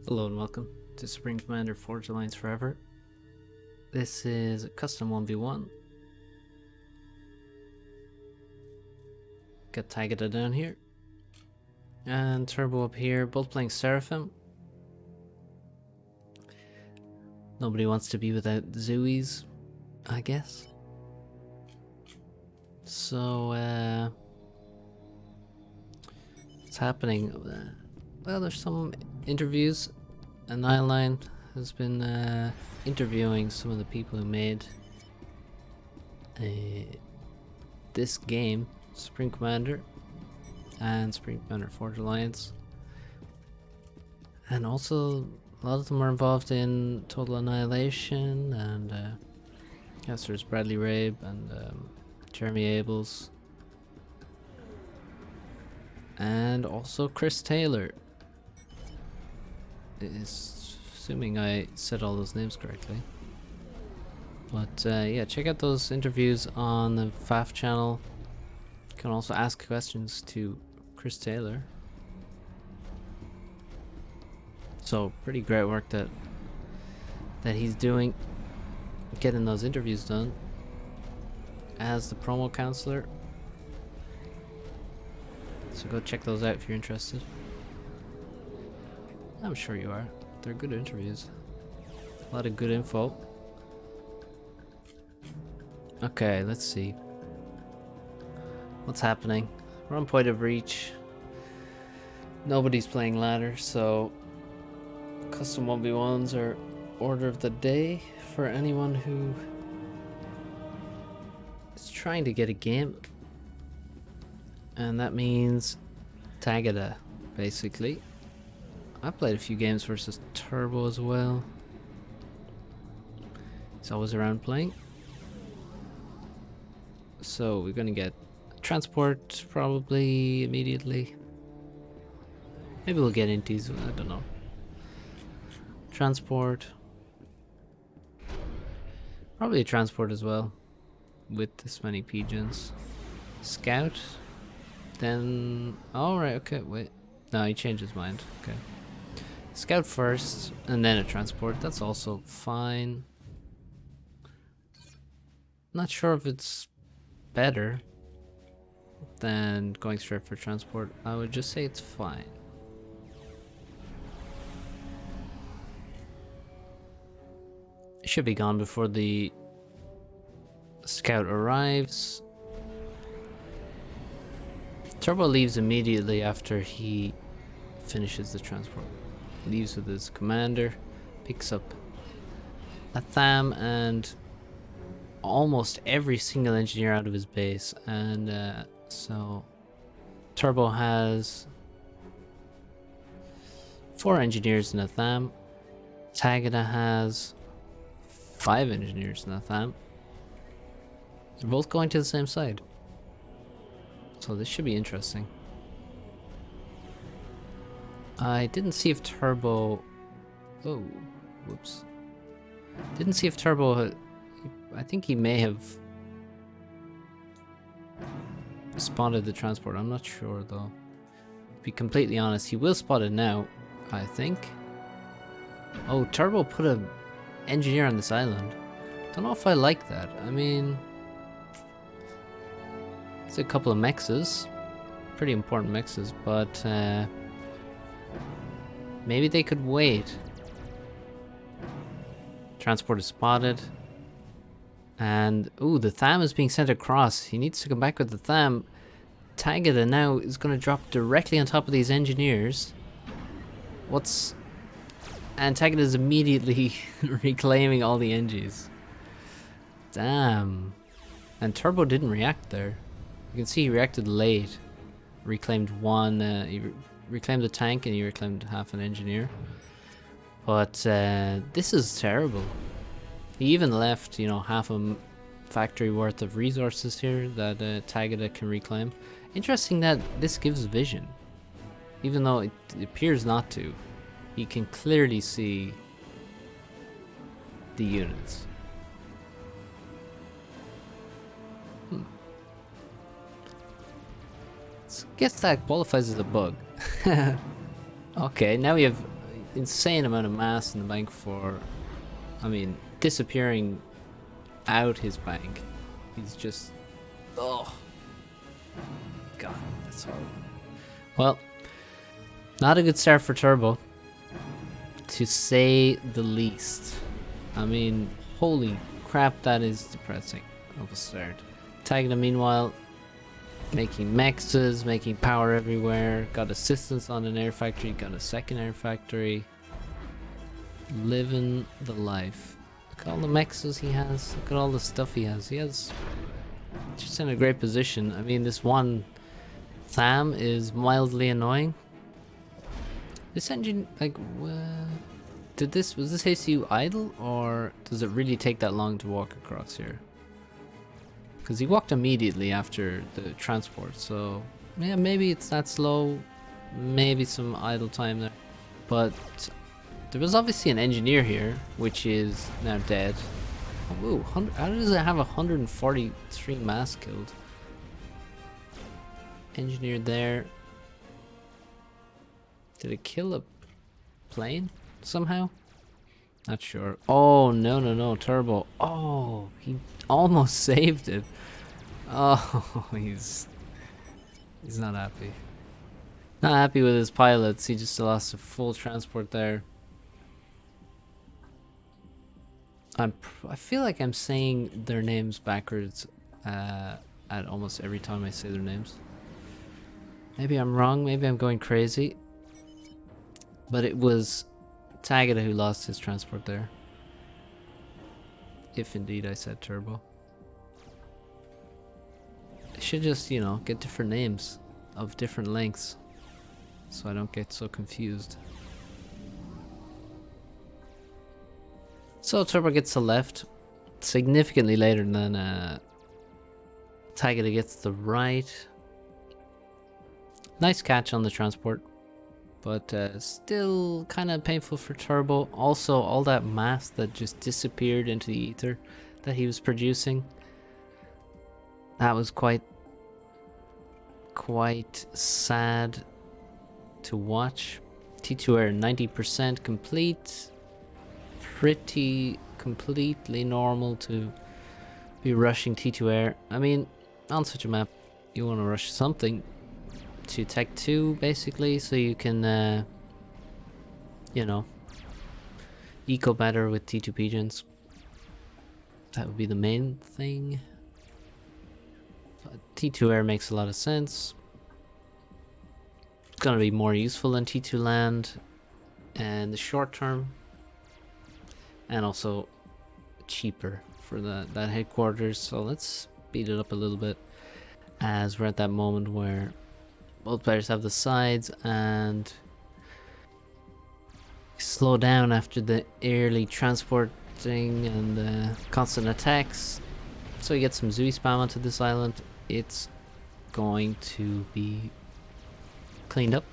Hello and welcome to Supreme Commander Forge Alliance Forever. This is a custom 1v1. Got Tagada down here. And Turbo up here, both playing Seraphim. Nobody wants to be without Zooies, I guess. So, what's happening? Well, there's some interviews. Naval has been interviewing some of the people who made this game, Supreme Commander and Supreme Commander Forge Alliance. And also, a lot of them are involved in Total Annihilation, and yes, there's Bradley Rabe and Jeremy Abels. And also Chris Taylor. Assuming I said all those names correctly. But yeah, check out those interviews on the FAF channel. You can also ask questions to Chris Taylor. So pretty great work that he's doing, getting those interviews done as the promo counselor. So go check those out if you're interested. I'm sure you are. They're good interviews. A lot of good info. Okay, let's see. What's happening? We're on point of reach. Nobody's playing ladder, so custom 1v1s are order of the day for anyone who is trying to get a game. And that means Tagada, basically. I played a few games versus Turbo as well. He's always around playing. So we're gonna get transport probably immediately. Maybe we'll get into these, I don't know. Transport. Probably a transport as well, with this many pigeons. Scout. Then, alright, okay, wait. No, he changed his mind, okay. Scout first, and then a transport. That's also fine. Not sure if it's better than going straight for transport. I would just say it's fine. It should be gone before the scout arrives. Turbo leaves immediately after he finishes the transport. Leaves with his commander, picks up a Tham and almost every single engineer out of his base, and so Turbo has 4 engineers in a Tham. Tagada has 5 engineers in a Tham. They're both going to the same side, so this should be interesting. I didn't see if Turbo... Oh, whoops. Didn't see if Turbo... I think he may have spotted the transport. I'm not sure though. To be completely honest, he will spot it now, I think. Oh, Turbo put an engineer on this island. Don't know if I like that. I mean... It's a couple of mexes. Pretty important mexes, but... maybe they could wait. Transport is spotted. And, ooh, the Tham is being sent across. He needs to come back with the Tham. Tagada now is going to drop directly on top of these engineers. And Tagada is immediately reclaiming all the NGs. Damn. And Turbo didn't react there. You can see he reacted late. Reclaimed one, he reclaimed the tank and he reclaimed half an engineer. But this is terrible. He even left, you know, half a factory worth of resources here that Tagada can reclaim. Interesting that this gives vision. Even though it appears not to. He can clearly see the units. I guess that qualifies as a bug. Okay, now we have insane amount of mass in the bank for, I mean, disappearing out his bank. He's just, oh, God, that's horrible. Well, not a good start for Turbo, to say the least. I mean, holy crap, that is depressing of a start. Tagada, meanwhile, making mexes, making power everywhere, got assistance on an air factory, got a second air factory. Living the life. Look at all the mexes he has, look at all the stuff he has. He has just in a great position. I mean, this one Tham is mildly annoying. This engine, like, was this ACU idle, or does it really take that long to walk across here? Because he walked immediately after the transport, so yeah, maybe it's that slow, maybe some idle time there. But there was obviously an engineer here, which is now dead. Ooh, how does it have 143 mass killed? Engineer there. Did it kill a plane somehow? Not sure. Oh, no, Turbo. Oh, he almost saved it. Oh, he's not happy. Not happy with his pilots. He just lost a full transport there. I feel like I'm saying their names backwards at almost every time I say their names. Maybe I'm wrong. Maybe I'm going crazy. But it was Tagada who lost his transport there. If indeed I said Turbo. I should just, you know, get different names of different lengths, so I don't get so confused. So Turbo gets the left significantly later than Tagada gets the right. Nice catch on the transport, but still kind of painful for Turbo. Also, all that mass that just disappeared into the ether that he was producing. That was quite sad to watch. T2 air 90% complete. Pretty completely normal to be rushing T2 air. I mean, on such a map, you want to rush something to Tech 2 basically, so you can, you know, eco better with T2 pigeons. That would be the main thing. But T2 air makes a lot of sense. It's gonna be more useful than T2 land in the short term, and also cheaper for that headquarters. So let's speed it up a little bit, as we're at that moment where both players have the sides and slow down after the early transporting and constant attacks. So you get some Zui spam onto this island. It's going to be cleaned up.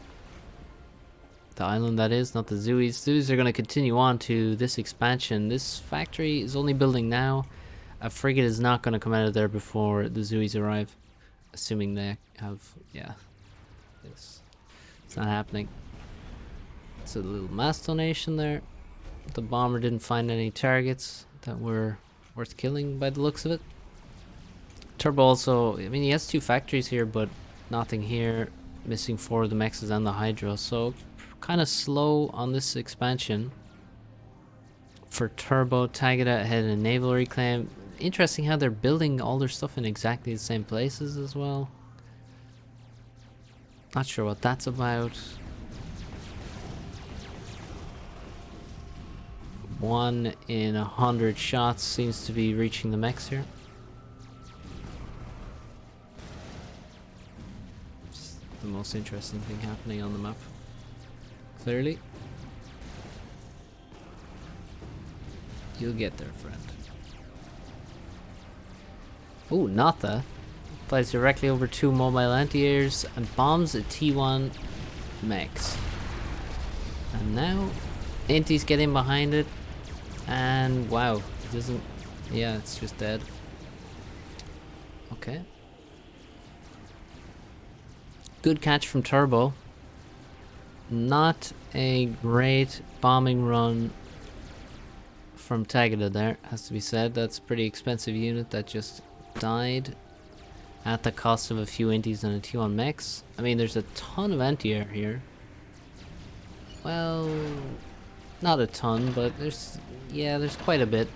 The island, that is, not the Zuis. Zuis are going to continue on to this expansion. This factory is only building now. A frigate is not going to come out of there before the Zuis arrive. Assuming they have, yeah. It's not happening. It's a little mass donation there. The bomber didn't find any targets that were worth killing by the looks of it. Turbo also, I mean, he has 2 factories here, but nothing here. Missing 4 of the mexes and the hydro, so kind of slow on this expansion for Turbo. Tagada ahead in naval reclaim. Interesting how they're building all their stuff in exactly the same places as well. Not sure what that's about. 1 in 100 shots seems to be reaching the mechs here. It's the most interesting thing happening on the map. Clearly. You'll get there, friend. Ooh, Natha flies directly over 2 mobile anti-airs and bombs a T1 mechs. And now Inti's getting behind it, and wow, it doesn't, yeah, it's just dead. Okay. Good catch from Turbo. Not a great bombing run from Tagada there, has to be said. That's a pretty expensive unit that just died at the cost of a few inties and a T1 mechs. I mean, there's a ton of anti-air here. Well, not a ton, but there's quite a bit.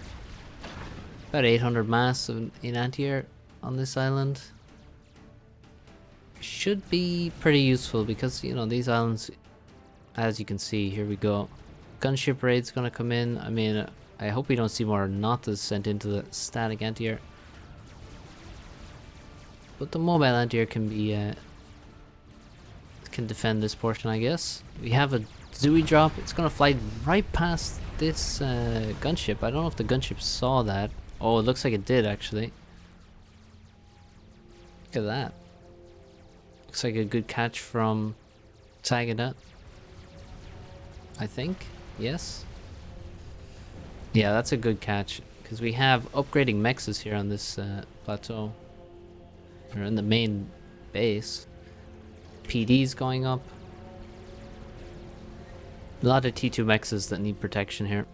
About 800 mass in anti-air on this island. Should be pretty useful because, you know, these islands, as you can see, here we go. Gunship raid's gonna come in. I mean, I hope we don't see more Natas sent into the static anti-air. But the mobile anti-air can be, can defend this portion, I guess. We have a Zooey drop. It's gonna fly right past this gunship. I don't know if the gunship saw that. Oh, it looks like it did, actually. Look at that. Looks like a good catch from Tagada. I think. Yes. Yeah, that's a good catch. Because we have upgrading mexes here on this plateau. Or in the main base. PD's going up. A lot of T2 mexes that need protection here.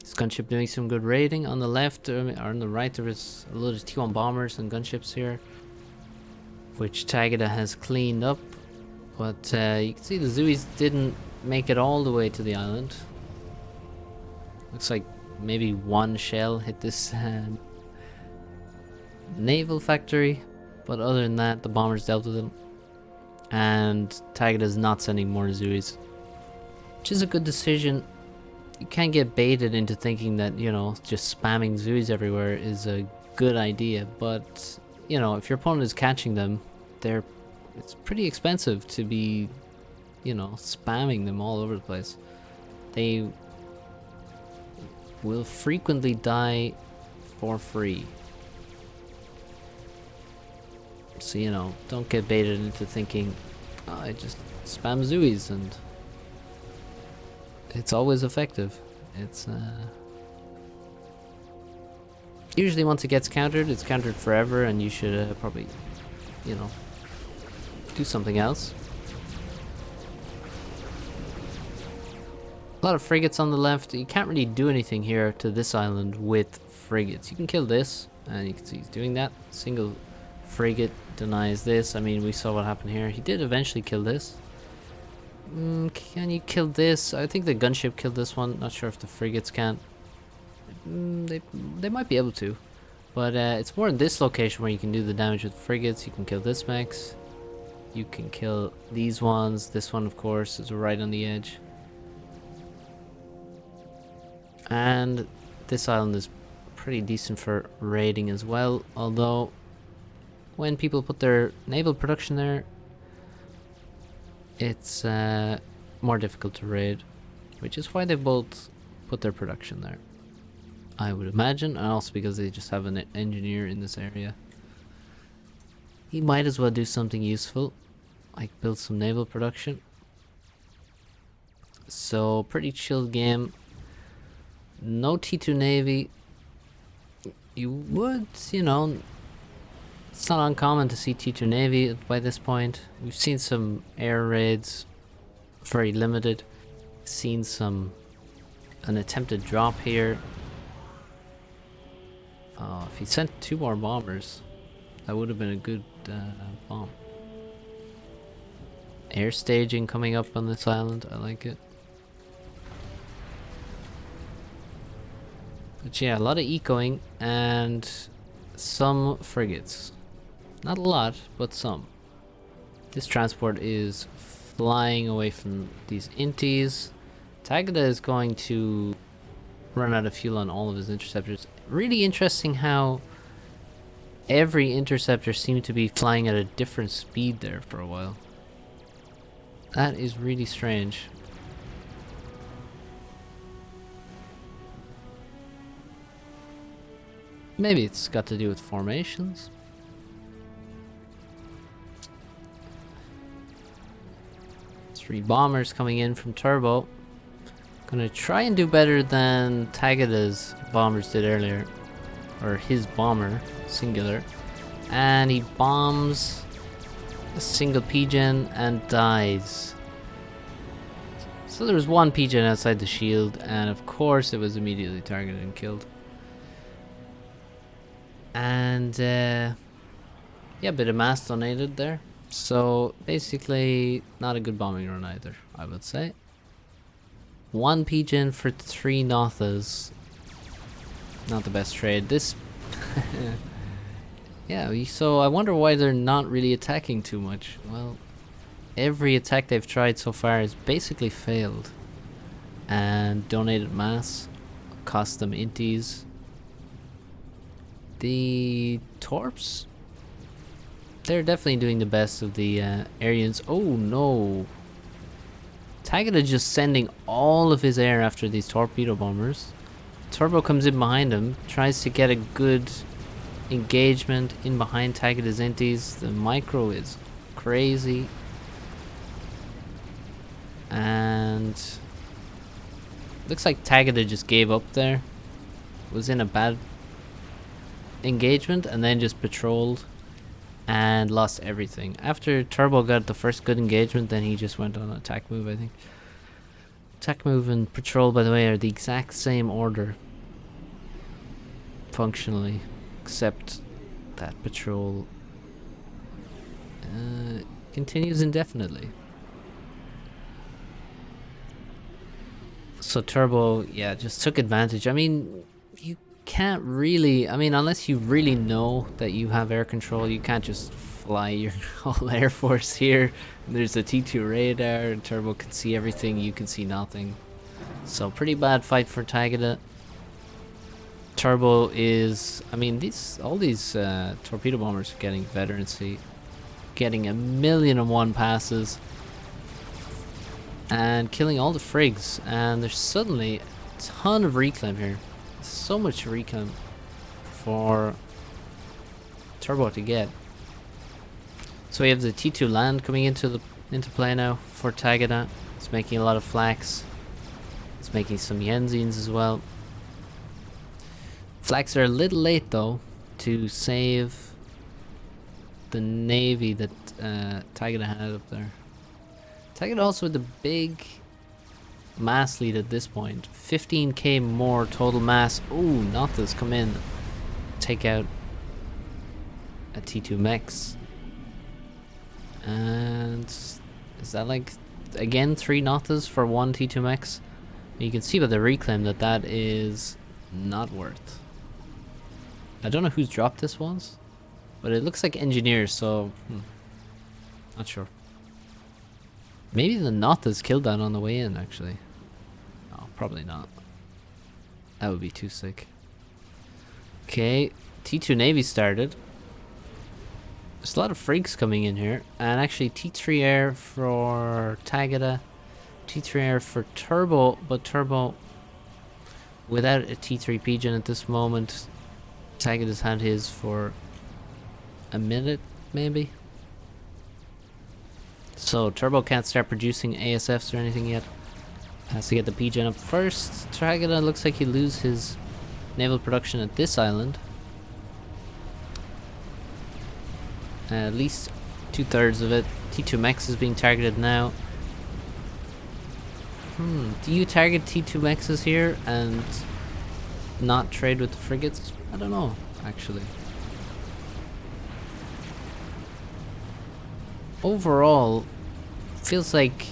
This gunship doing some good raiding. On the left or on the right there is a lot of T1 bombers and gunships here, which Tagada has cleaned up. But you can see the Zooies didn't make it all the way to the island. Looks like maybe one shell hit this naval factory, but other than that the bombers dealt with them. And Tagada's not sending more Zooies, which is a good decision. You can't get baited into thinking that, you know, just spamming Zooies everywhere is a good idea, but, you know, if your opponent is catching them, it's pretty expensive to be, you know, spamming them all over the place. They will frequently die for free. So, you know, don't get baited into thinking, oh, I just spam Zooies and it's always effective. It's usually once it gets countered, it's countered forever, and you should probably, you know, do something else. A lot of frigates on the left. You can't really do anything here to this island with frigates. You can kill this, and you can see he's doing that. Single frigate denies this. I mean, we saw what happened here. He did eventually kill this. Can you kill this? I think the gunship killed this one. Not sure if the frigates can. They might be able to, but it's more in this location where you can do the damage with frigates. You can kill this mechs. You can kill these ones. This one, of course, is right on the edge. And this island is pretty decent for raiding as well. Although, when people put their naval production there, it's more difficult to raid, which is why they both put their production there, I would imagine, and also because they just have an engineer in this area. He might as well do something useful, like build some naval production. So, pretty chilled game. No T2 Navy. You would, you know, it's not uncommon to see T2 Navy by this point. We've seen some air raids, very limited. Seen an attempted drop here. If he sent 2 more bombers, that would have been a good bomb. Air staging coming up on this island, I like it. But yeah, a lot of ecoing and some frigates. Not a lot, but some. This transport is flying away from these inties. Tagada is going to run out of fuel on all of his interceptors. Really interesting how every interceptor seemed to be flying at a different speed there for a while. That is really strange. Maybe it's got to do with formations. Three bombers coming in from Turbo. Gonna try and do better than Tagada's bombers did earlier. Or his bomber, singular. And he bombs a single P-gen and dies. So there was one pigeon outside the shield, and of course it was immediately targeted and killed. And yeah, a bit of mass donated there. So basically, not a good bombing run either, I would say. One pigeon for 3 Nothas. Not the best trade. This... yeah, so I wonder why they're not really attacking too much. Well, every attack they've tried so far has basically failed. And donated mass cost them inties. The Torps, they're definitely doing the best of the Aryans. Oh no! Tagada just sending all of his air after these torpedo bombers. Turbo comes in behind him, tries to get a good engagement in behind Tagada's inties. The micro is crazy. And looks like Tagada just gave up there. Was in a bad engagement and then just patrolled and lost everything. After Turbo got the first good engagement, then he just went on an attack move, I think. Attack move and patrol, by the way, are the exact same order functionally, except that patrol continues indefinitely. So Turbo, yeah, just took advantage. I mean, you can't really, I mean, unless you really know that you have air control, you can't just fly your whole air force here. There's a T2 radar and Turbo can see everything, you can see nothing. So pretty bad fight for Tagada. Turbo is, I mean, all these torpedo bombers are getting veterancy, getting 1,000,001 passes and killing all the frigs, and there's suddenly a ton of reclaim here. So much reclaim for Turbo to get. So we have the T2 land coming into play now for Tagada. It's making a lot of flax. It's making some Yenzines as well. Flax are a little late though to save the navy that Tagada had up there. Tagada also with a big mass lead at this point. 15k more total mass. Ooh, Nothas come in. Take out a T2 mechs. And is that like, again, 3 Nothas for 1 T2 mechs? You can see by the reclaim that that is not worth. I don't know who's dropped this ones, but it looks like engineers, so not sure. Maybe the Nothas killed that on the way in, actually. No, probably not. That would be too sick. Okay, T2 Navy started. There's a lot of frigs coming in here, and actually T3 air for Tagada, T3 air for Turbo, but Turbo without a T3 pigeon at this moment. Tagada's had his for a minute, maybe. So Turbo can't start producing ASFs or anything yet. Has to get the pigeon up first. Tagada looks like he'll lose his naval production at this island. At least 2/3 of it. T2 mechs is being targeted now. Do you target T2 mechs here and not trade with the frigates? I don't know, actually. Overall, feels like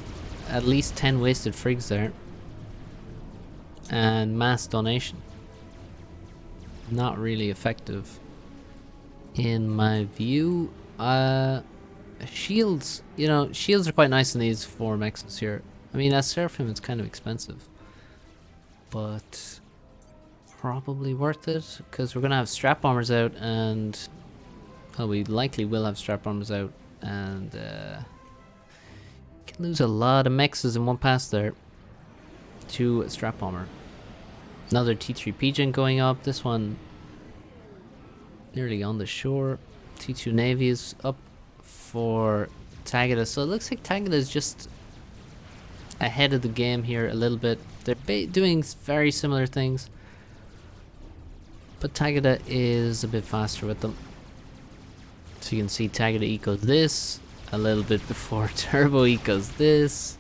at least 10 wasted frigs there. And mass donation. Not really effective, in my view. Shields, you know, shields are quite nice in these 4 mechs here. I mean, as Seraphim, it's kind of expensive, but probably worth it, because we're gonna have strap bombers out, and well, we likely will have strap bombers out, and can lose a lot of mechs in one pass there to a strap bomber. Another T3 pigeon going up. This one nearly on the shore. T2 Navy is up for Tagada. So it looks like Tagada is just ahead of the game here a little bit. They're doing very similar things, but Tagada is a bit faster with them. So you can see Tagada ecos this a little bit before Turbo ecos this.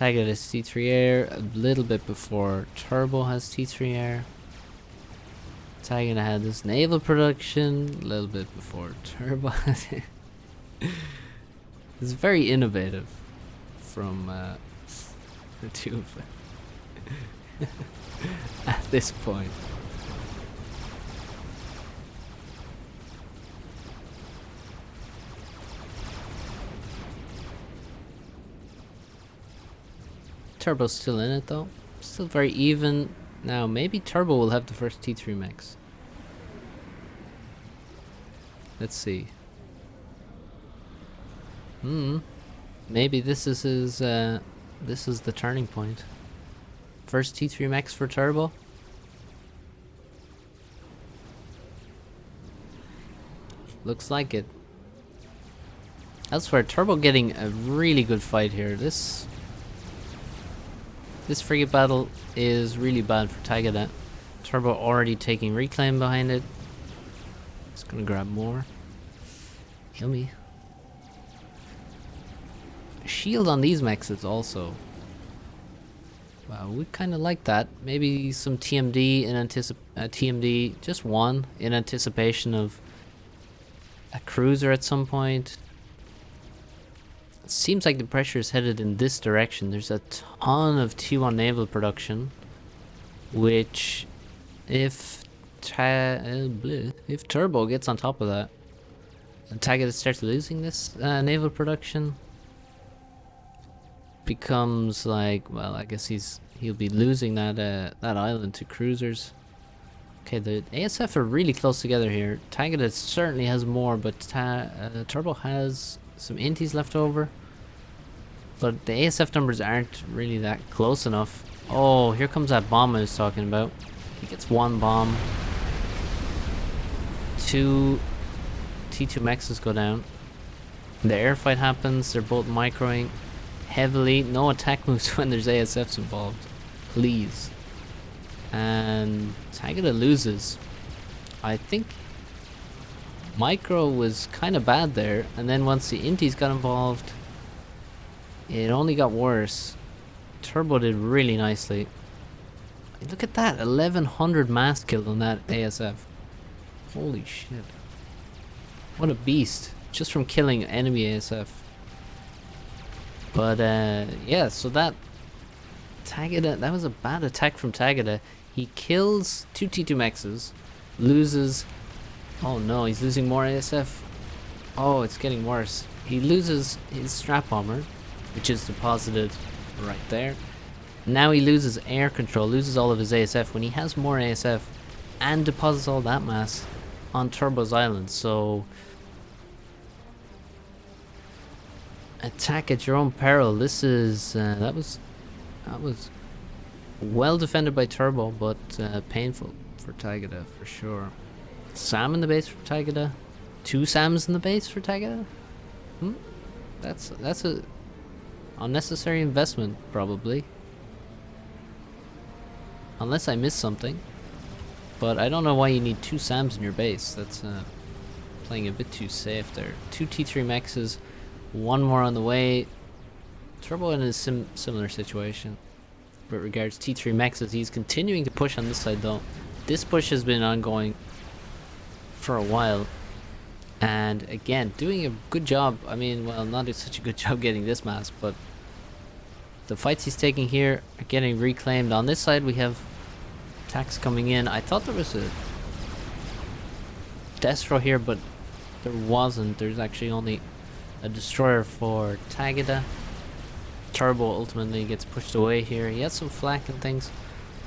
Tagada has T3 air a little bit before Turbo has T3 air. Tagada had this naval production a little bit before Turbo. It's very innovative from the two of them at this point. Turbo's still in it though. Still very even. Now maybe Turbo will have the first T3 mechs. Let's see. Maybe this is his this is the turning point. First T3 mechs for Turbo. Looks like it. Elsewhere, Turbo getting a really good fight here. This frigate battle is really bad for Tagada. Turbo already taking reclaim behind it. Just gonna grab more. Yummy. Shield on these mechs is also... Wow, we kind of like that. Maybe some TMD in TMD, just one, in anticipation of a cruiser at some point. It seems like the pressure is headed in this direction. There's a ton of T1 naval production, which if Turbo gets on top of that and Tagada starts losing this naval production, becomes like, well, I guess he'll be losing that that island to cruisers. Okay, the ASF are really close together here. Tagada certainly has more, but Turbo has some inties left over. But the ASF numbers aren't really that close enough. Oh, here comes that bomb I was talking about. He gets one bomb. Two T2 mexes go down. The air fight happens. They're both microing heavily. No attack moves when there's ASFs involved. Please. And Tagada loses. I think micro was kind of bad there. And then once the inties got involved, it only got worse. Turbo did really nicely. Look at that, 1100 mass kill on that ASF. Holy shit. What a beast. Just from killing enemy ASF. But yeah, so that Tagada, that was a bad attack from Tagada. He kills two T2 mexes, loses... Oh no, he's losing more ASF. Oh, it's getting worse. He loses his strap bomber, which is deposited right there. Now he loses air control, loses all of his ASF when he has more ASF and deposits all that mass on Turbo's island. So attack at your own peril. This is that was well defended by Turbo, but painful for Tagada for sure. Sam in the base for Tagada. Two Sams in the base for Tagada. That's a unnecessary investment, probably. Unless I missed something. But I don't know why you need two Sams in your base. That's playing a bit too safe there. Two T3 mexes, one more on the way. Turbo in a similar situation. With regards to T3 mexes, he's continuing to push on this side though. This push has been ongoing for a while. And again, doing a good job. I mean, well, not such a good job getting this mass, but the fights he's taking here are getting reclaimed. On this side, we have attacks coming in. I thought there was a Destro here, but there wasn't. There's actually only a destroyer for Tagada. Turbo ultimately gets pushed away here. He has some flak and things,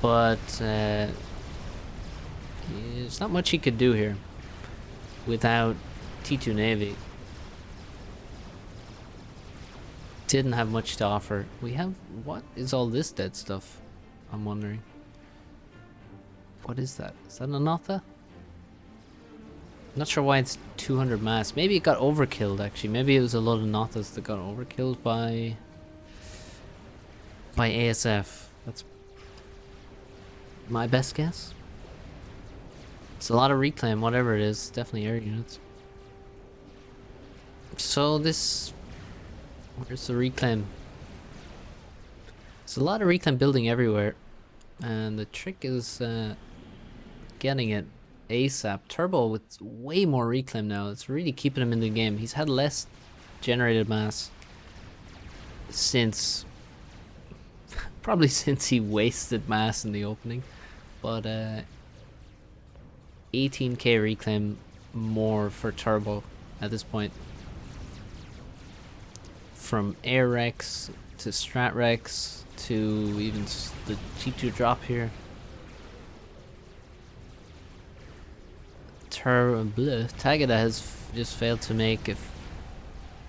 but there's not much he could do here without T2 Navy. Didn't have much to offer. We have... What is all this dead stuff? I'm wondering. What is that? Is that an Anotha? Not sure why it's 200 mass. Maybe it got overkilled actually. Maybe it was a lot of Anothas that got overkilled by ASF. That's my best guess. It's a lot of reclaim, whatever it is. Definitely air units. So this... Where's the reclaim? There's a lot of reclaim building everywhere, and the trick is getting it ASAP. Turbo with way more reclaim now. It's really keeping him in the game. He's had less generated mass since probably since he wasted mass in the opening, but 18k reclaim more for Turbo at this point. From Air Rex to Strat Rex to even the T2 drop here. Tagada has just failed to make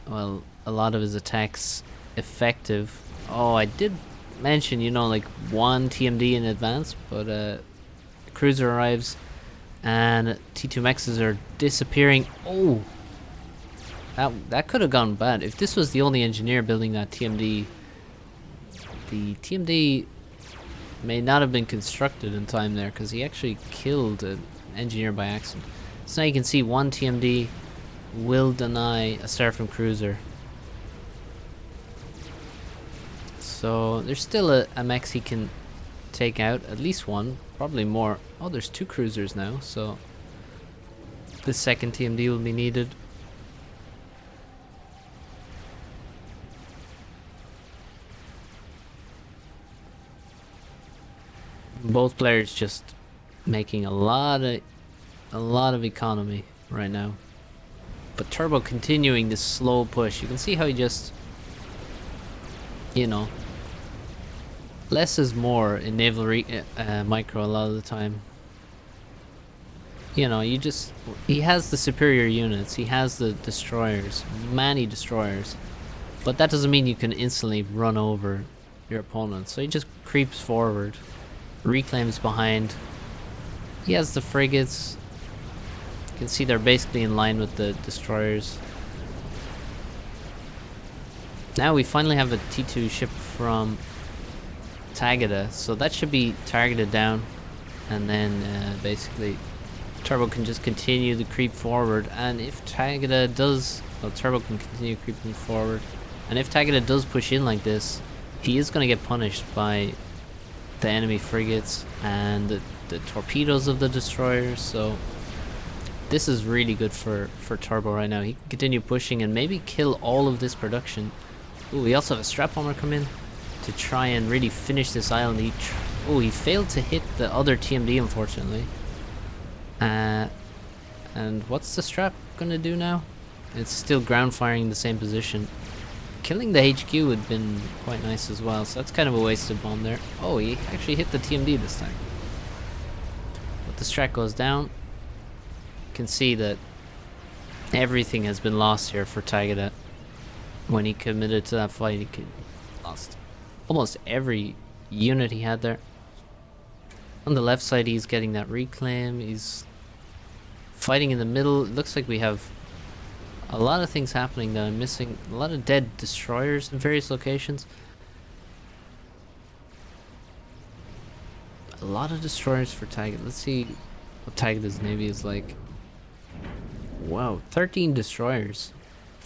a lot of his attacks effective. Oh, I did mention, you know, like one TMD in advance, but cruiser arrives and T2 Mexes are disappearing. Oh, that could have gone bad. If this was the only engineer building that TMD, the TMD may not have been constructed in time there, because he actually killed an engineer by accident. So now you can see one TMD will deny a Seraphim cruiser. So there's still a Mex he can take out, at least one, probably more. Oh, there's two cruisers now, so the second TMD will be needed. Both players just making a lot of economy right now, but Turbo continuing this slow push. You can see how he just, you know, less is more in naval micro a lot of the time. You know, he has the superior units, he has the destroyers, many destroyers, but that doesn't mean you can instantly run over your opponent. So he just creeps forward, reclaims behind. He has the frigates. You can see they're basically in line with the destroyers. Now we finally have a T2 ship from Tagada, so that should be targeted down, and then basically Turbo can just continue the creep forward. And if Tagada does, well, Turbo can continue creeping forward, and if Tagada does push in like this, he is going to get punished by the enemy frigates and the torpedoes of the destroyers. So this is really good for Turbo right now. He can continue pushing and maybe kill all of this production. Ooh, we also have a strap bomber come in to try and really finish this island. He failed to hit the other TMD, unfortunately. And what's the strap gonna do now? It's still ground firing in the same position. Killing the HQ would have been quite nice as well, so that's kind of a wasted bomb there. Oh, he actually hit the TMD this time. But the strat goes down. You can see that everything has been lost here for Tagada. When he committed to that fight, he lost almost every unit he had there. On the left side, he's getting that reclaim. He's fighting in the middle. It looks like we have a lot of things happening that I'm missing. A lot of dead destroyers in various locations. A lot of destroyers for Tagada. Let's see what Tagada's navy is like. Wow, 13 destroyers.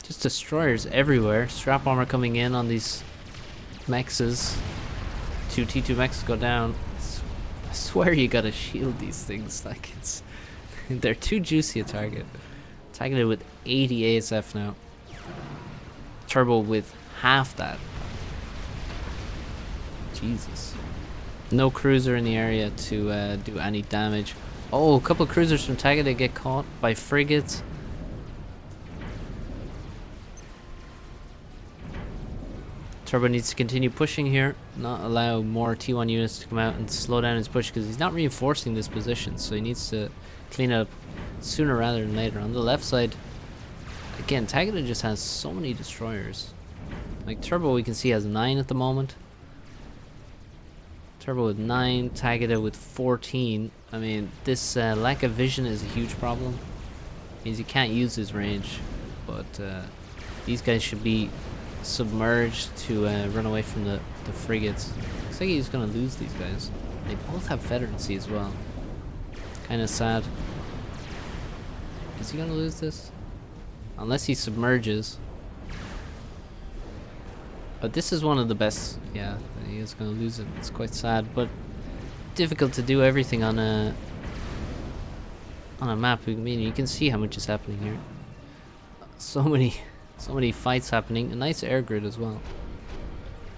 Just destroyers everywhere. Strap armor coming in on these mexes. Two T2 mexes go down. I swear you gotta shield these things. Like, it's they're too juicy a target. Tagada with 80 ASF now. Turbo with half that. Jesus. No cruiser in the area to do any damage. Oh, a couple of cruisers from Tagada get caught by frigates. Turbo needs to continue pushing here, not allow more T1 units to come out and slow down his push, because he's not reinforcing this position, so he needs to clean it up sooner rather than later. On the left side, again, Tagada just has so many destroyers. Like Turbo, we can see has 9 at the moment. Turbo with 9, Tagada with 14. I mean, this lack of vision is a huge problem. Means he can't use his range, but these guys should be submerged to run away from the frigates. Looks like he's gonna lose these guys. They both have veterancy as well. Kind of sad. Is he gonna lose this? Unless he submerges. But this is one of the best. Yeah, he is going to lose it. It's quite sad, but difficult to do everything on a map. I mean, you can see how much is happening here. So many fights happening. A nice air grid as well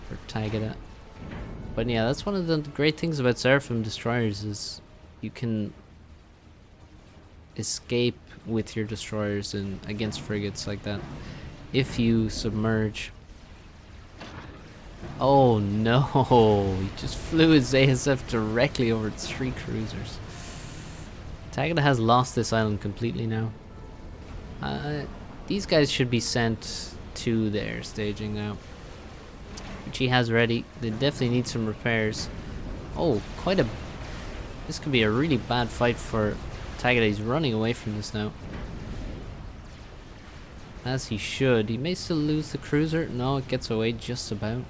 for Tagada. But yeah, that's one of the great things about Seraphim destroyers is you can escape with your destroyers and against frigates like that if you submerge. Oh no, he just flew his ASF directly over 3 cruisers. Tagada has lost this island completely now. These guys should be sent to the air staging now, which he has ready. They definitely need some repairs. Oh, this could be a really bad fight for Tagada. He's running away from this now, as he should. He may still lose the cruiser. No, it gets away just about.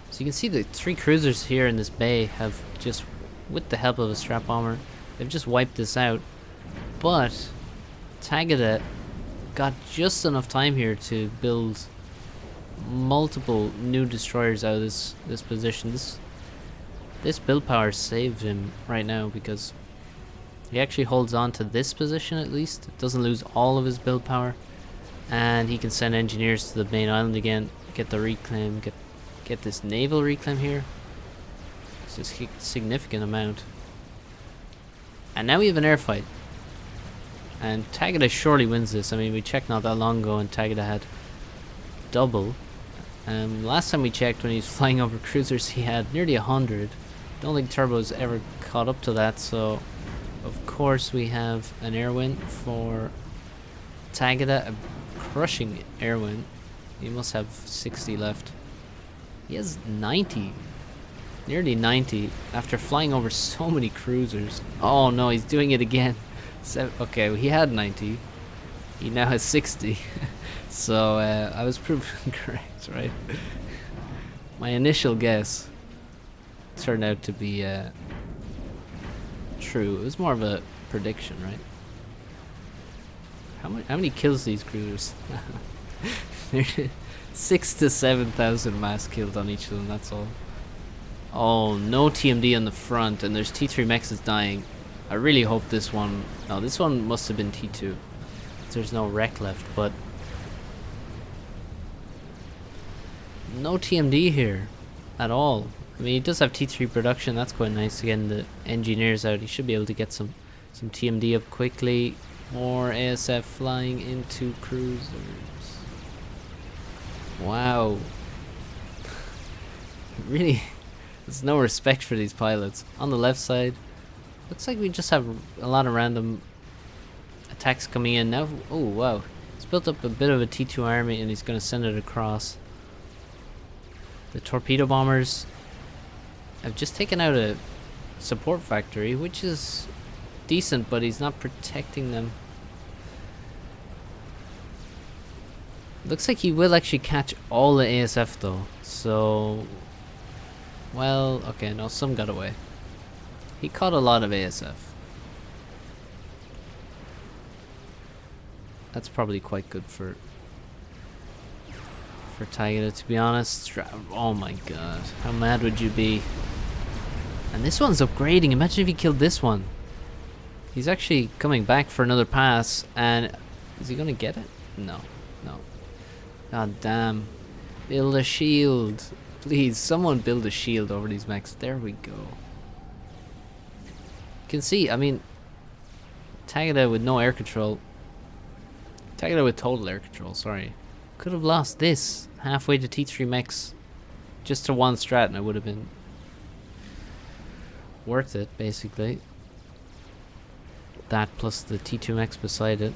So you can see the 3 cruisers here in this bay have just, with the help of a strap bomber, they've just wiped this out. But Tagada got just enough time here to build multiple new destroyers out of this position. This build power saved him right now because he actually holds on to this position at least. It doesn't lose all of his build power, and he can send engineers to the main island again, get the reclaim, get this naval reclaim here. It's a significant amount. And now we have an air fight. And Tagada surely wins this. I mean, we checked not that long ago and Tagada had double. Last time we checked when he was flying over cruisers he had nearly 100. Don't think Turbo's ever caught up to that, so of course we have an air win for Tagada, a crushing air win. He must have 60 left. He has 90. Nearly 90 after flying over so many cruisers. Oh no, he's doing it again. Okay, well, he had 90. He now has 60. So I was proven correct, right? My initial guess turned out to be true. It was more of a prediction, right? How many kills these cruisers? 6,000 to 7,000 mass killed on each of them, that's all. Oh, no TMD on the front, and there's T3 mechs dying. I really hope this one... No, this one must have been T2. There's no wreck left, but... No TMD here at all. I mean, he does have T3 production, that's quite nice. Again, the engineers out, he should be able to get some TMD up quickly. More ASF flying into cruisers. Wow. Really, there's no respect for these pilots. On the left side, looks like we just have a lot of random attacks coming in now. Oh wow, he's built up a bit of a T2 army and he's going to send it across. The torpedo bombers have just taken out a support factory, which is decent, but he's not protecting them. Looks like he will actually catch all the ASF though, so... Well, okay, no, some got away. He caught a lot of ASF. That's probably quite good for Tagada, to be honest. Oh my god, how mad would you be? And this one's upgrading. Imagine if he killed this one. He's actually coming back for another pass, and is he gonna get it? No, no. God damn. Build a shield. Please, someone build a shield over these mechs. There we go. You can see, I mean, Tagada with no air control. Tagada with total air control, sorry. Could have lost this halfway to T3 mechs just to one strat, and it would have been worth it, basically. That plus the T2 mechs beside it.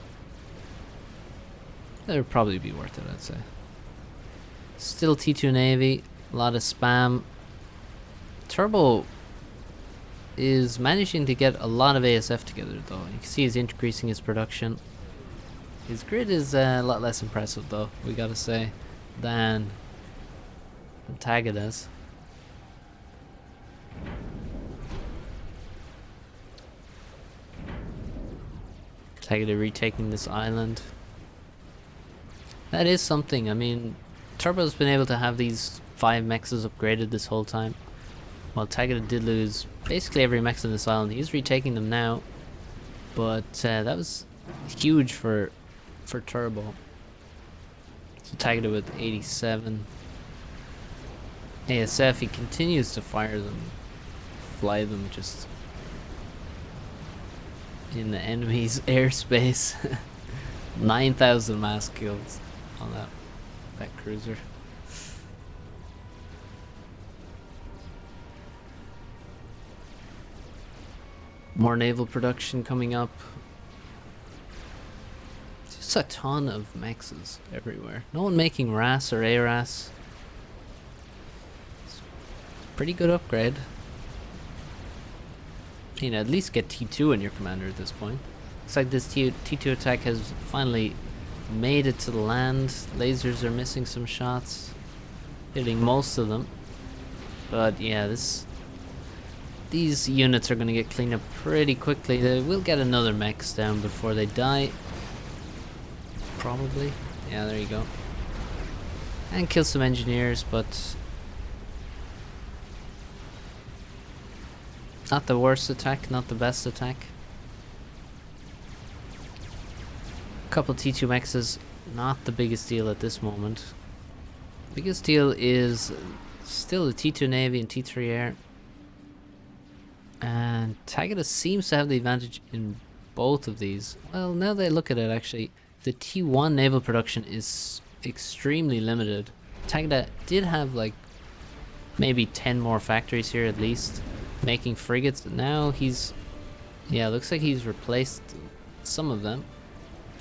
That would probably be worth it, I'd say. Still T2 Navy, a lot of spam. Turbo is managing to get a lot of ASF together though. You can see he's increasing his production. His grid is a lot less impressive though, we gotta say, than Tagada's. Tagada retaking this island. That is something. I mean, Turbo's been able to have these 5 mechs upgraded this whole time. While Tagada did lose basically every mech on this island. He's retaking them now. But that was huge for Turbo. So Tagada with 87. ASF, he continues to fire them. Fly them just in the enemy's airspace. 9,000 mass kills on that cruiser. More naval production coming up. Just a ton of mexes everywhere. No one making RAS or ARAS. Pretty good upgrade. You know, at least get T2 in your commander at this point. Looks like this T2 attack has finally made it to the land. Lasers are missing some shots, hitting most of them. But yeah, these units are going to get cleaned up pretty quickly. They will get another mechs down before they die. Probably. Yeah, there you go. And kill some engineers, but not the worst attack, not the best attack. Couple T2 mechs is not the biggest deal at this moment. Biggest deal is still the T2 Navy and T3 Air. And Tagada seems to have the advantage in both of these. Well, now that I look at it, actually, the T1 naval production is extremely limited. Tagada did have like maybe 10 more factories here at least, making frigates. Now he's, yeah, looks like he's replaced some of them.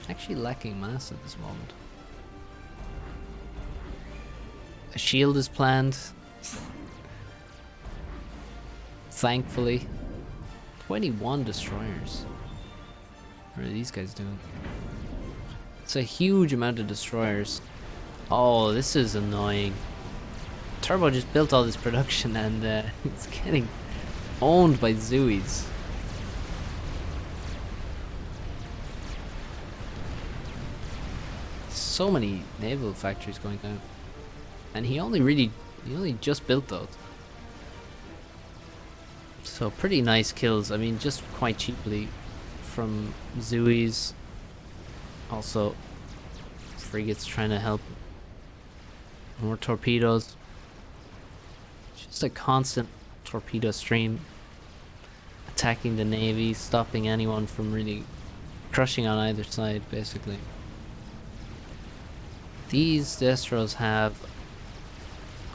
Actually lacking mass at this moment. A shield is planned. Thankfully. 21 destroyers. What are these guys doing? It's a huge amount of destroyers. Oh, this is annoying. Turbo just built all this production and it's getting owned by Zooies. So many naval factories going down. And he only just built those. So pretty nice kills. I mean, just quite cheaply from Zooies. Also, frigates trying to help. More torpedoes. Just a constant torpedo stream. Attacking the navy, stopping anyone from really crushing on either side, basically. These Destros have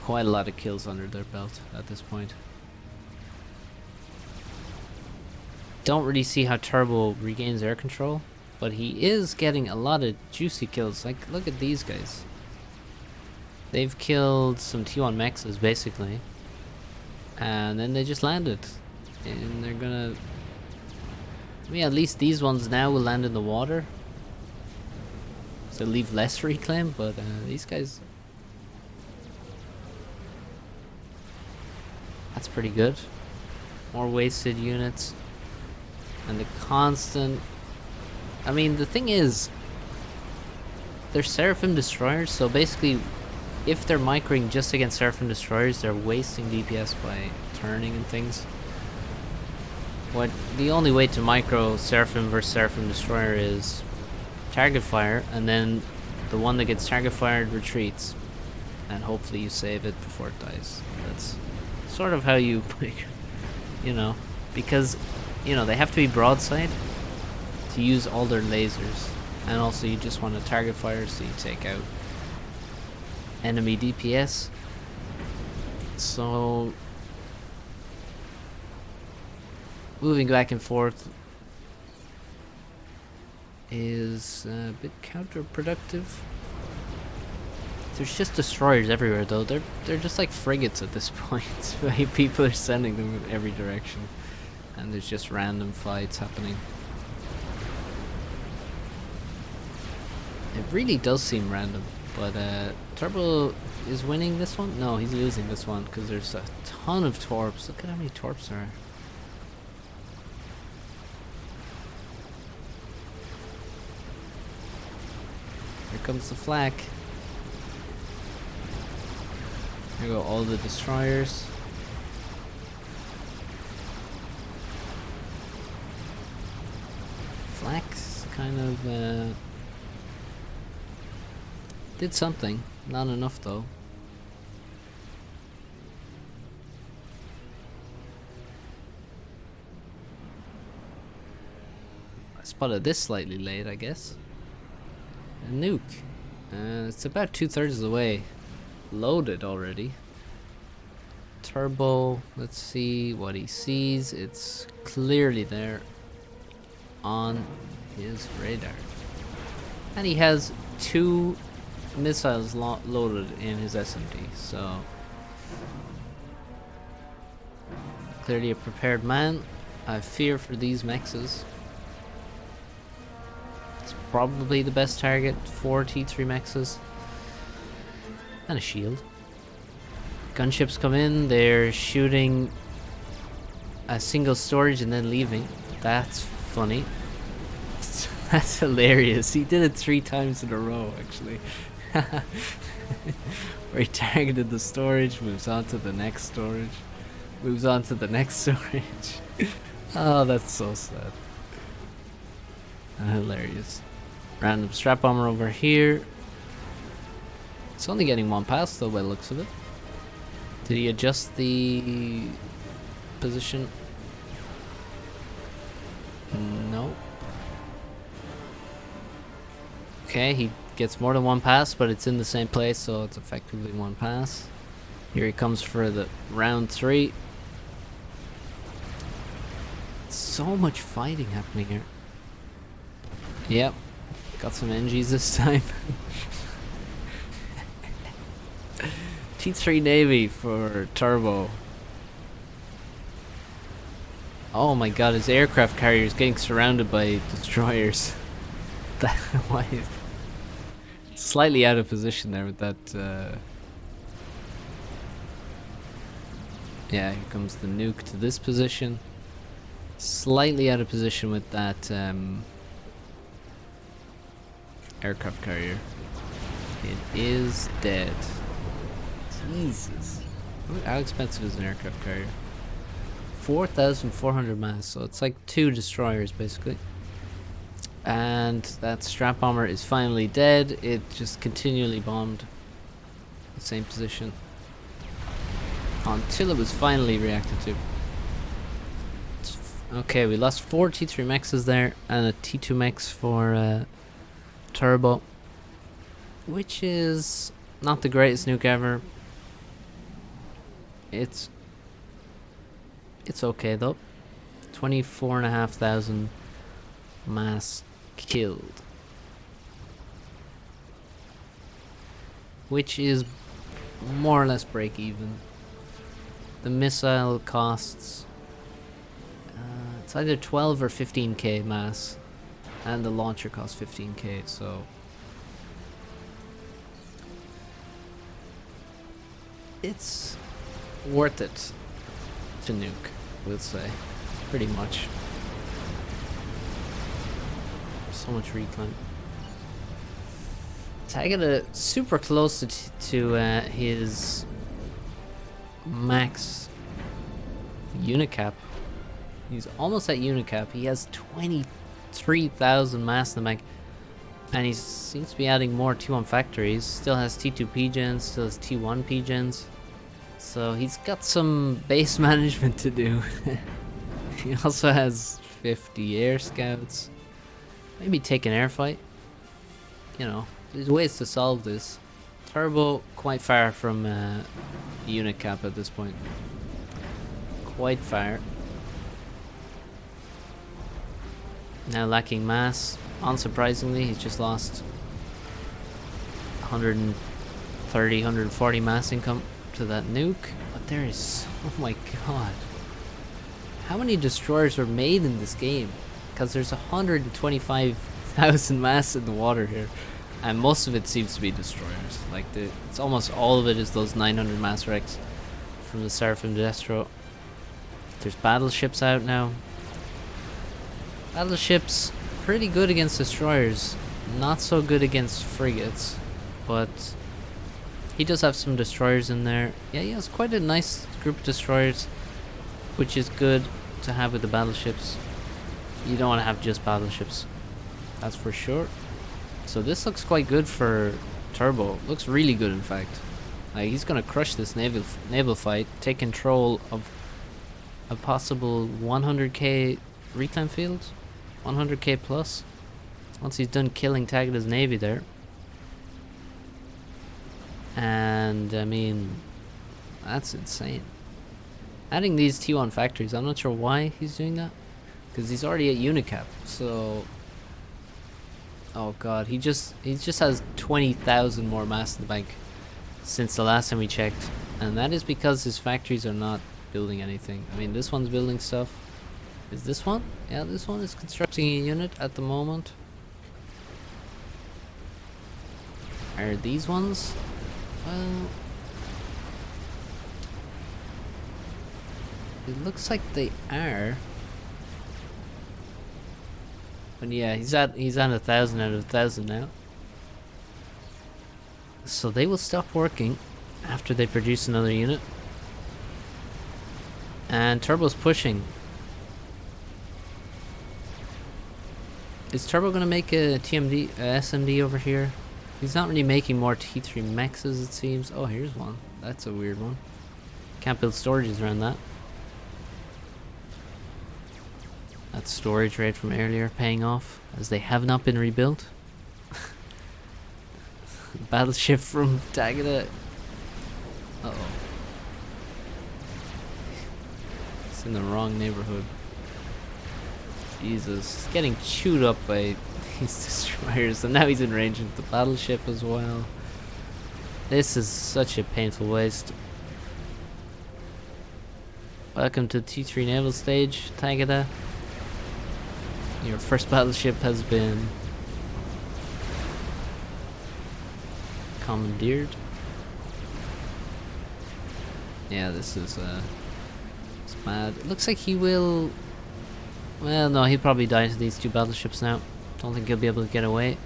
quite a lot of kills under their belt at this point. Don't really see how Turbo regains air control, but he is getting a lot of juicy kills. Like, look at these guys. They've killed some T1 mexes, basically. And then they just landed. And they're gonna... I mean, at least these ones now will land in the water. So leave less reclaim, but these guys... That's pretty good. More wasted units. And the constant... I mean, the thing is... They're Seraphim destroyers, so basically... If they're microing just against Seraphim destroyers, they're wasting DPS by turning and things. The only way to micro Seraphim versus Seraphim destroyer is target fire, and then the one that gets target fired retreats, and hopefully you save it before it dies. That's sort of how you, you know, because, you know, they have to be broadside to use all their lasers, and also you just want to target fire so you take out enemy DPS. So moving back and forth is a bit counterproductive. There's just destroyers everywhere though. They're just like frigates at this point. Right? People are sending them in every direction, and there's just random fights happening. It really does seem random, but Turbo is winning this one? No, he's losing this one because there's a ton of torps. Look at how many torps there are. Here comes the flak. There go all the destroyers. Flax kind of did something. Not enough though. I spotted this slightly late, I guess. A nuke. It's about 2/3 of the way loaded already. Turbo, let's see what he sees. It's clearly there on his radar. And he has 2 missiles loaded in his SMD, so clearly a prepared man. I fear for these mexes. It's probably the best target for T3 mexes. And a shield. Gunships come in, they're shooting a single storage and then leaving. That's funny. That's hilarious. He did it 3 times in a row, actually. Where he targeted the storage, moves on to the next storage, moves on to the next storage. Oh, that's so sad. Hilarious. Random strap bomber over here. It's only getting 1 pass though by the looks of it. Did he adjust the position? No. Okay, he gets more than 1 pass, but it's in the same place, so it's effectively 1 pass. Here he comes for the round 3. So much fighting happening here. Yep, got some NGs this time. T3 Navy for Turbo. Oh my god, his aircraft carrier is getting surrounded by destroyers. Why is slightly out of position there with that yeah, here comes the nuke to this position. Slightly out of position with that aircraft carrier. It is dead. Jesus. How expensive is an aircraft carrier? 4,400 mass, so it's like 2 destroyers basically. And that strap bomber is finally dead. It just continually bombed the same position until it was finally reacted to. Okay, we lost 4 T3 mexes there and a T2 mex for Turbo, which is not the greatest nuke ever. It's okay though. 24,500 mass killed, which is more or less break even. The missile costs it's either 12 or 15k mass, and the launcher costs 15k, so it's worth it to nuke, we'll say, pretty much. So much reclaim. Tagada super close to his max unit cap. He's almost at unit cap. He has 23,000 mass in the mech, and he seems to be adding more T1 factories. Still has T2 P-gens, still has T1 P-gens. So he's got some base management to do. He also has 50 air scouts. Maybe take an air fight. You know, there's ways to solve this. Turbo quite far from unit cap at this point. Quite far. Now lacking mass. Unsurprisingly, he's just lost 130, 140 mass income to that nuke. But there is, oh my god. How many destroyers were made in this game? Because there's 125,000 mass in the water here, and most of it seems to be destroyers. Like it's almost all of it is those 900 mass wrecks from the Seraphim Destro. There's battleships out now. Battleships pretty good against destroyers, not so good against frigates, but He does have some destroyers in there. Yeah, he has quite a nice group of destroyers, which is good to have with the battleships. You don't want to have just battleships, that's for sure. So this looks quite good for Turbo. Looks really good, in fact. Like, he's gonna crush this naval fight, take control of a possible 100k reclaim field, 100k plus. Once he's done killing Tagada's navy there. And I mean, that's insane. Adding these T1 factories, I'm not sure why he's doing that, because he's already at Unicap. So, oh god, he just has 20,000 more mass in the bank since the last time we checked, and that is because his factories are not building anything. I mean, this one's building stuff. Is this one? Yeah, this one is constructing a unit at the moment. Are these ones? Well, it looks like they are. But yeah, he's at 1,000 out of 1,000 now. So they will stop working after they produce another unit. And Turbo's pushing. Is Turbo gonna make a TMD, SMD over here? He's not really making more T3 mexes, it seems. Oh, here's one. That's a weird one. Can't build storages around that. That storage rate from earlier paying off, as they have not been rebuilt. Battleship from Tagada. Uh oh. It's in the wrong neighborhood. Jesus. He's getting chewed up by these destroyers, and now he's in range of the battleship as well. This is such a painful waste. Welcome to T3 naval stage, Tagada. Your first battleship has been commandeered. Yeah, this is it's bad. It looks like he will. Well, no, he'll probably die to these two battleships now. Don't think he'll be able to get away.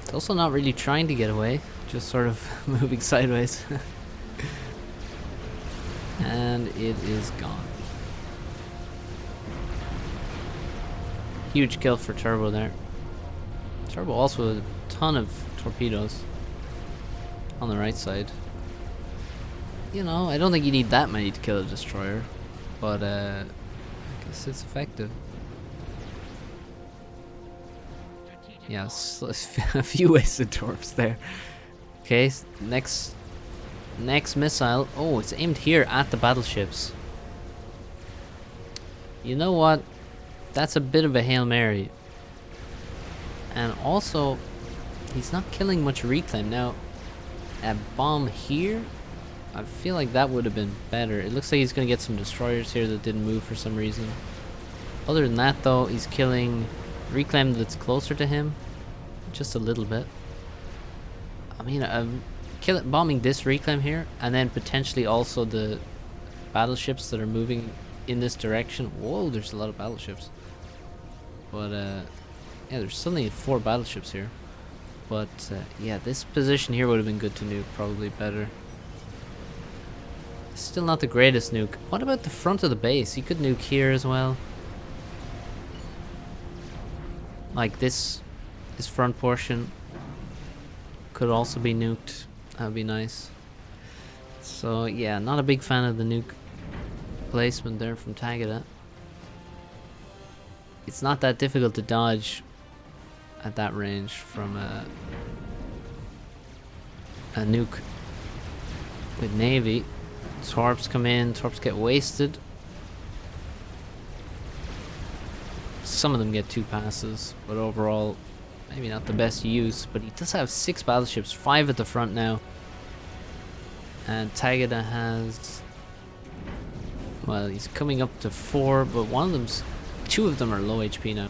It's also not really trying to get away, just sort of moving sideways. And it is gone. Huge kill for Turbo there. Turbo also with a ton of torpedoes on the right side. You know, I don't think you need that many to kill a destroyer, but I guess it's effective. Yes, a few wasted torps there. Okay, next missile. Oh, it's aimed here at the battleships. You know what? That's a bit of a Hail Mary. And also, he's not killing much reclaim. Now, a bomb here, I feel like that would have been better. It looks like he's going to get some destroyers here that didn't move for some reason. Other than that, though, he's killing reclaim that's closer to him. Just a little bit. I mean, bombing this reclaim here, and then potentially also the battleships that are moving in this direction. Whoa, there's a lot of battleships. But, yeah, there's suddenly 4 battleships here. But, yeah, this position here would have been good to nuke, probably better. Still not the greatest nuke. What about the front of the base? You could nuke here as well. Like this front portion could also be nuked. That'd be nice. So, yeah, not a big fan of the nuke placement there from Tagada. It's not that difficult to dodge at that range from a nuke with Navy. Torps come in, torps get wasted. Some of them get 2 passes, but overall, maybe not the best use. But he does have 6 battleships, 5 at the front now. And Tagada has, well, he's coming up to 4, but 2 of them are low HP now.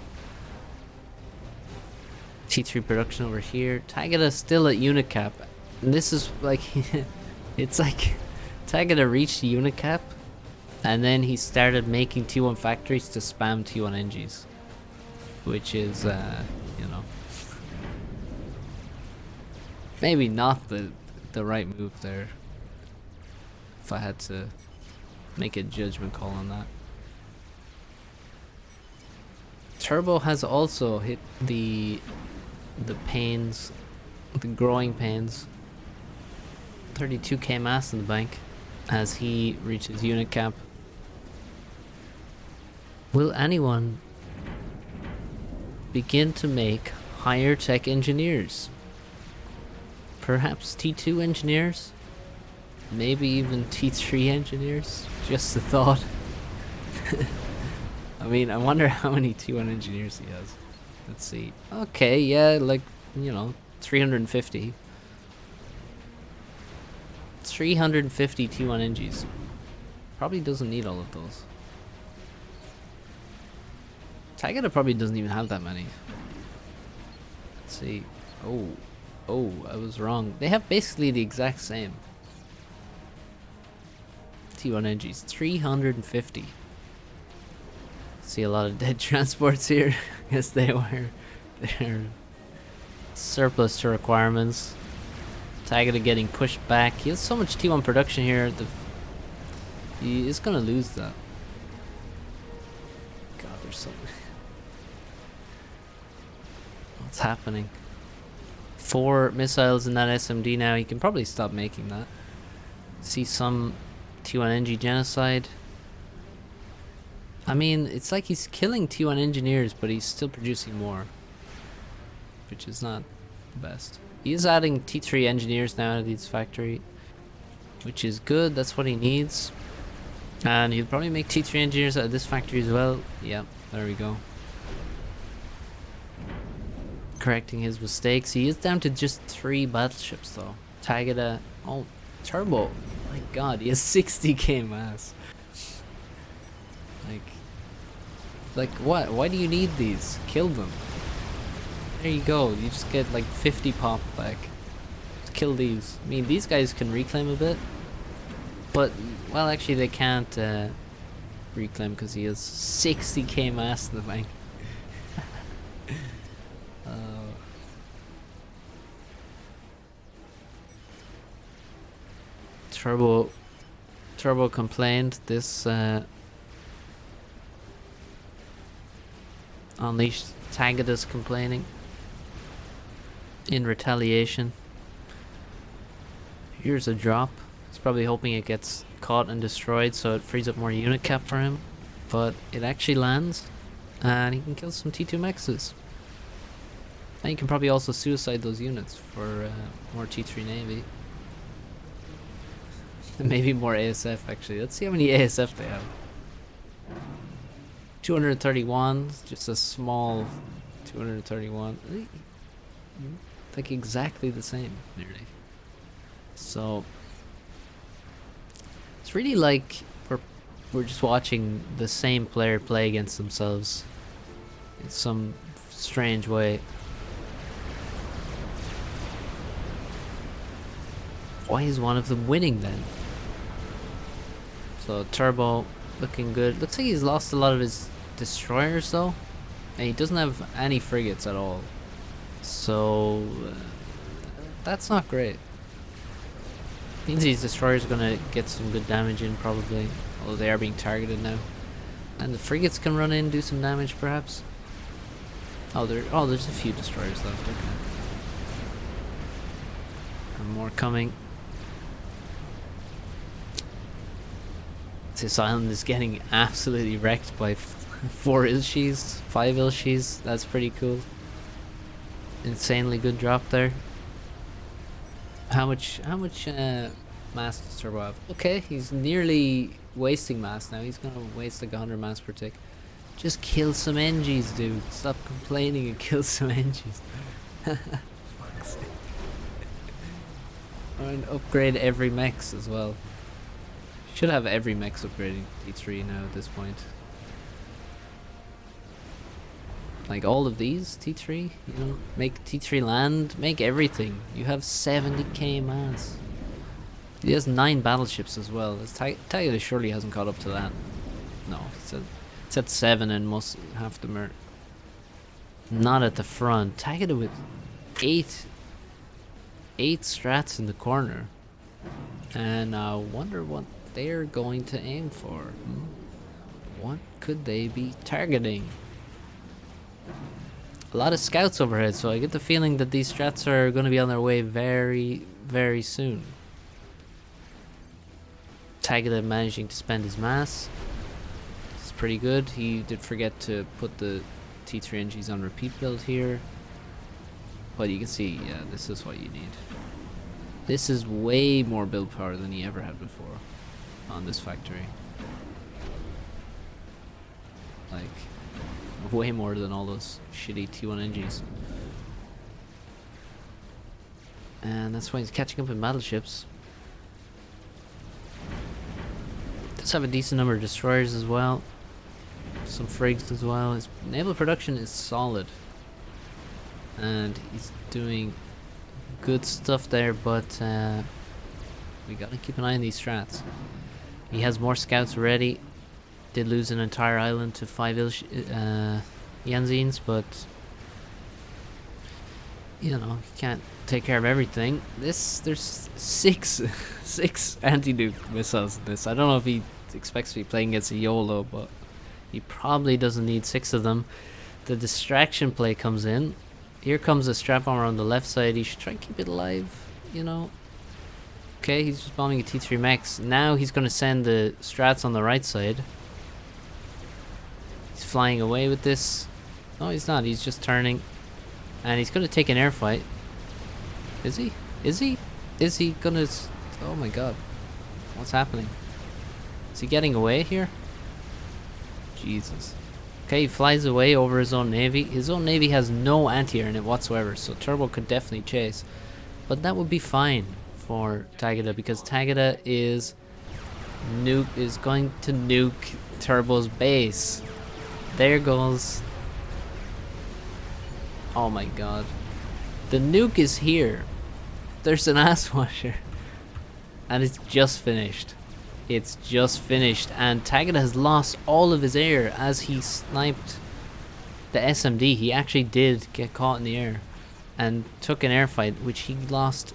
T3 production over here. Tagada still at Unicap. And this is like, it's like Tagada reached Unicap, and then he started making T1 factories to spam T1 NGs. Which is, you know. Maybe not the right move there, if I had to make a judgment call on that. Turbo has also hit the pains, the growing pains. 32k mass in the bank as he reaches unit cap. Will anyone begin to make higher tech engineers? Perhaps T2 engineers? Maybe even T3 engineers? Just a thought. I mean, I wonder how many T1 engineers he has. Let's see. Okay, yeah, like, you know, 350. 350 T1 NGs. Probably doesn't need all of those. Tagada probably doesn't even have that many. Let's see. Oh, I was wrong. They have basically the exact same. T1 NGs, 350. See a lot of dead transports here. Guess they're surplus to requirements. Tagada getting pushed back. He has so much T1 production here. He is gonna lose that. God, there's so. What's happening? 4 missiles in that SMD now. He can probably stop making that. See some T1 NG genocide. I mean, it's like he's killing T1 engineers, but he's still producing more, which is not the best. He is adding T3 engineers now to his factory, which is good. That's what he needs. And he'll probably make T3 engineers out of this factory as well. Yeah, there we go. Correcting his mistakes. He is down to just 3 battleships though. Tagada. Oh, Turbo. My god, he has 60k mass. Like what? Why do you need these? Kill them. There you go. You just get like 50 pop back. Just kill these. I mean, these guys can reclaim a bit. But, well, actually they can't reclaim because he has 60k mass in the bank. Turbo complained this unleashed Tagada's complaining in retaliation. Here's a drop. He's probably hoping it gets caught and destroyed so it frees up more unit cap for him, but it actually lands and he can kill some T2 mexes. And you can probably also suicide those units for more T3 navy. Maybe more ASF actually. Let's see how many ASF they have. 231, just a small 231. Like exactly the same, nearly. So it's really like we're just watching the same player play against themselves in some strange way. Why is one of them winning then? So Turbo looking good. Looks like he's lost a lot of his destroyers though, and he doesn't have any frigates at all, so that's not great. Means these destroyers are gonna get some good damage in probably, although they are being targeted now, and the frigates can run in, do some damage perhaps. There's a few destroyers left. Okay, and more coming. This island is getting absolutely wrecked by 4 Ilshis, 5 Ilshis. That's pretty cool. Insanely good drop there. How much mass does Turbo have? Okay, he's nearly wasting mass now. He's gonna waste like 100 mass per tick. Just kill some NGs, dude. Stop complaining and kill some NGs. Fuck's sake. And upgrade every mechs as well. Should have every mechs upgrading T3 now at this point. Like all of these T3, you know, make T3 land, make everything. You have 70k mass. He has 9 battleships as well. Tagada surely hasn't caught up to that. No, it's at 7 and most half them are not at the front. Tagada with 8 8 strats in the corner. And I wonder what they're going to aim for. What could they be targeting? A lot of scouts overhead, so I get the feeling that these strats are going to be on their way very, very soon. Tagada managing to spend his mass. It's pretty good. He did forget to put the T3 NGs on repeat build here. But you can see, yeah, this is what you need. This is way more build power than he ever had before on this factory. Like, way more than all those shitty T1 NGs. And that's why he's catching up in battleships. Does have a decent number of destroyers as well. Some frigs as well. His naval production is solid. And he's doing good stuff there, but we gotta keep an eye on these strats. He has more scouts ready. Did lose an entire island to 5 Yanzines, but you know, you can't take care of everything. There's six anti-nuke missiles in this. I don't know if he expects to be playing against a YOLO, but he probably doesn't need 6 of them. The distraction play comes in. Here comes a strap bomber on the left side. He should try and keep it alive, you know. Okay, he's just bombing a T3 mechs. Now he's going to send the strats on the right side. He's flying away with this. No, he's not. He's just turning. And he's going to take an air fight. Is he? Is he? Is he going to... Oh my god. What's happening? Is he getting away here? Jesus. Okay, he flies away over his own navy. His own navy has no anti-air in it whatsoever, so Turbo could definitely chase. But that would be fine for Tagada, because Tagada is going to nuke Turbo's base. There goes... Oh my god. The nuke is here. There's an ass washer. And it's just finished. It's just finished, and Tagada has lost all of his air as he sniped the SMD. He actually did get caught in the air and took an air fight, which he lost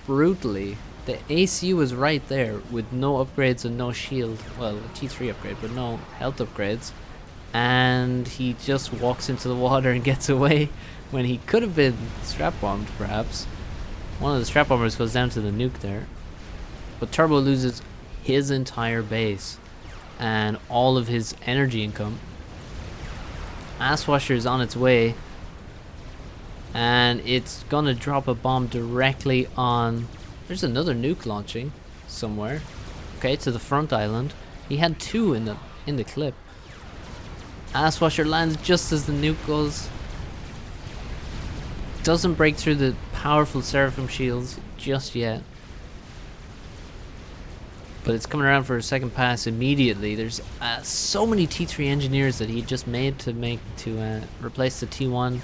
brutally. The ACU was right there with no upgrades and no shield. Well, a T3 upgrade, but no health upgrades. And he just walks into the water and gets away when he could have been strap bombed, perhaps. One of the strap bombers goes down to the nuke there. But Turbo loses his entire base and all of his energy income. Asswasher is on its way, and it's gonna drop a bomb directly on... There's another nuke launching somewhere. Okay, to the front island. He had 2 in the clip. Asswasher lands just as the nuke goes. Doesn't break through the powerful Seraphim shields just yet. But it's coming around for a second pass immediately. There's so many T3 engineers that he just made to replace the T1.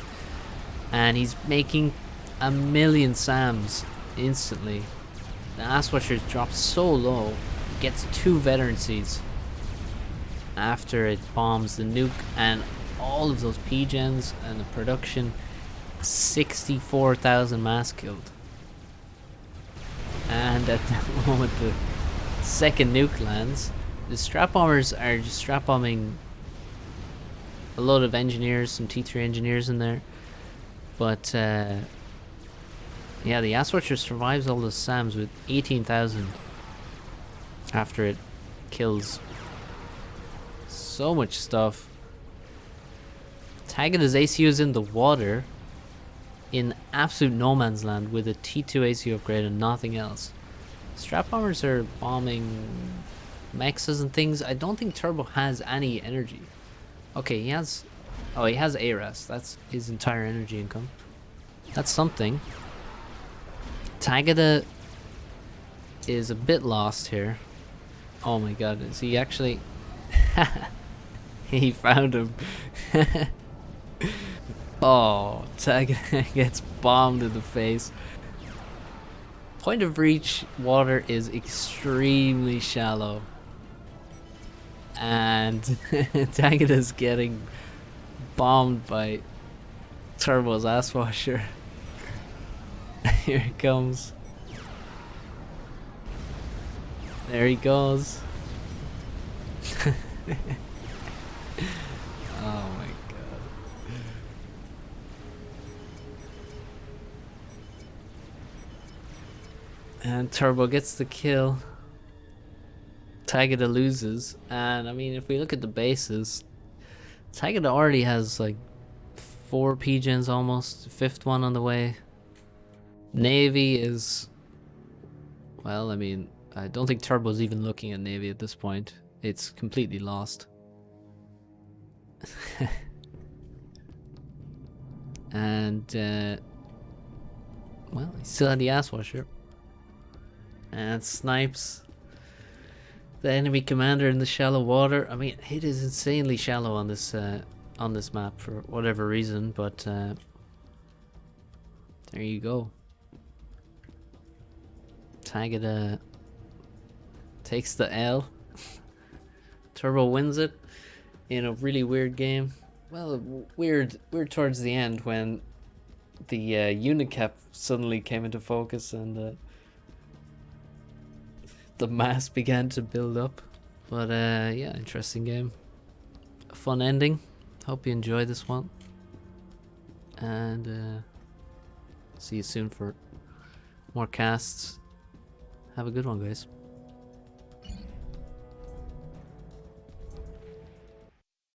And he's making a million SAMs instantly. The Asswasher drops so low. It gets 2 veteran seeds after it bombs the nuke and all of those P-gens and the production. 64,000 mass killed. And at that moment the second nuke lands. The strap bombers are just strap bombing a load of engineers, some T3 engineers in there. But yeah, the Asswatcher survives all the SAMs with 18,000 after it kills so much stuff. Tagada's ACU is in the water in absolute no man's land with a T2 ACU upgrade and nothing else. Strap bombers are bombing mexas and things. I don't think Turbo has any energy. Okay, he has... Oh, he has ARAS. That's his entire energy income. That's something. Tagada is a bit lost here. Oh my god, is he actually... He found him. Oh, Tagada gets bombed in the face. Point of reach water is extremely shallow. And Tagada's getting bombed by Turbo's Asswasher. Here it comes. There he goes. Oh my god. And Turbo gets the kill. Tagada loses. And I mean, if we look at the bases, Tagada already has like 4 P-gens almost. 5th one on the way. Navy is... Well, I mean, I don't think Turbo's even looking at Navy at this point. It's completely lost. And, well, he still had the ass washer. And snipes the enemy commander in the shallow water. I mean, it is insanely shallow on this map for whatever reason, but there you go. Tagada takes the L. Turbo wins it in a really weird game. Well, weird towards the end when the Unicap suddenly came into focus and the mass began to build up. But yeah, interesting game. A fun ending. Hope you enjoyed this one. And see you soon for more casts. Have a good one, guys.